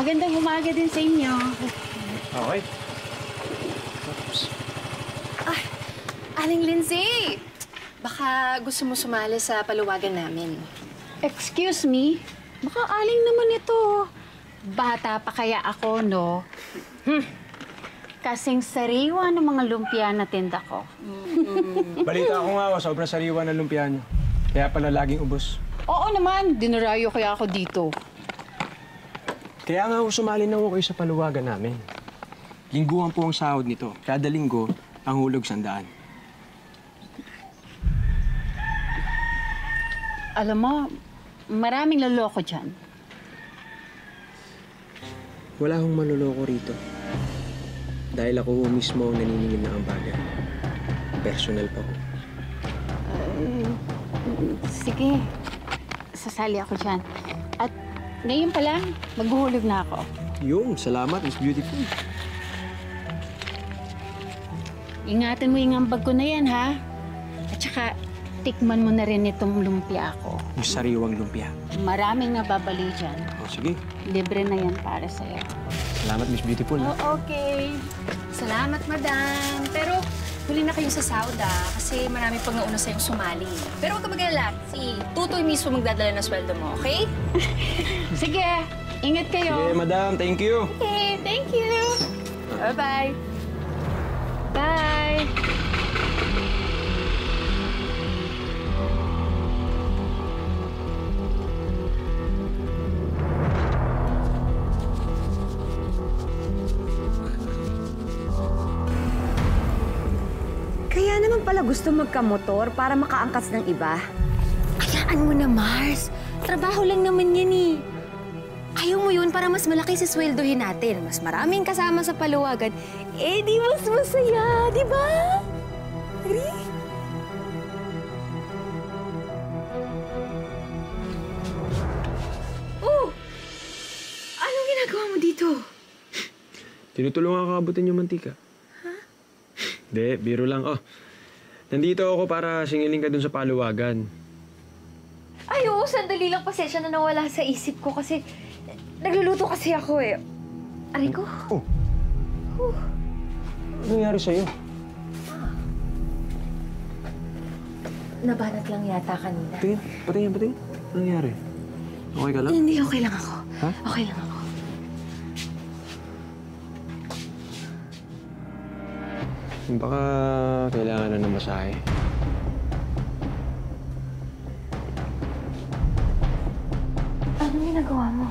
Magandang umaga din sa inyo. Okay. Ah, Aling Lindsay! Baka gusto mo sumali sa paluwagan namin. Excuse me? Baka aling naman ito. Bata pa kaya ako, no? Kasing sariwa ng mga lumpia na tinda ko. Balita ko nga, sobrang sariwa ng lumpia niyo. Kaya pala laging ubos. Oo naman, dinarayo kaya ako dito. Kaya nga sumali na ako kayo sa paluwagan namin. Lingguhan po ang sahod nito. Kada linggo, ang hulog 100. Alam mo, maraming loloko dyan. Wala akong maluloko rito. Dahil ako mismo ang naniningil na ambagan. Personal pa ko. Sige, sasali ako dyan. At ngayon pa lang, maghuhulog na ako. Yung, salamat. It's beautiful. Ingatan mo yung ambag ko na yan, ha? At saka, tikman mo na rin itong lumpia ko. Yung sariwang lumpia. Maraming nababali dyan. O, sige. Libre na yan para sa'yo. Salamat, Miss Beautiful. Oh, okay. Salamat, madam. Pero huli na kayo sa sahod, kasi marami pang nauna sa'yong sumali. Pero huwag ka mag-alala. Si Tutoy mismo magdadala ng sweldo mo, okay? Sige, ingat kayo. Sige, madam. Thank you. Okay, thank you. Bye-bye. Bye! Kaya naman pala gusto magkamotor para makaangkas ng iba. Hayaan mo na, Mars. Trabaho lang naman yan eh. Ayaw mo yun para mas malaki sa sweldohin natin. Mas maraming kasama sa paluwagan. Eh, di mas masaya, di ba? Agree? Oh! Anong ginagawa mo dito? Tinutulungan ka abutin yung mantika. Hindi, biro lang. Oh, nandito ako para singilin ka dun sa paluwagan. Ay, oo, sandali lang. Pasensya na nawala sa isip ko kasi nagluluto kasi ako eh. Aray ko. Oh. Ano nangyari sa'yo? Nabanat lang yata kanina. Patingin. Ano nangyari? Okay ka lang? Hindi, okay lang ako. Ha? Okay lang ako. Baka kailangan na ng masahe. Anong ginagawa mo?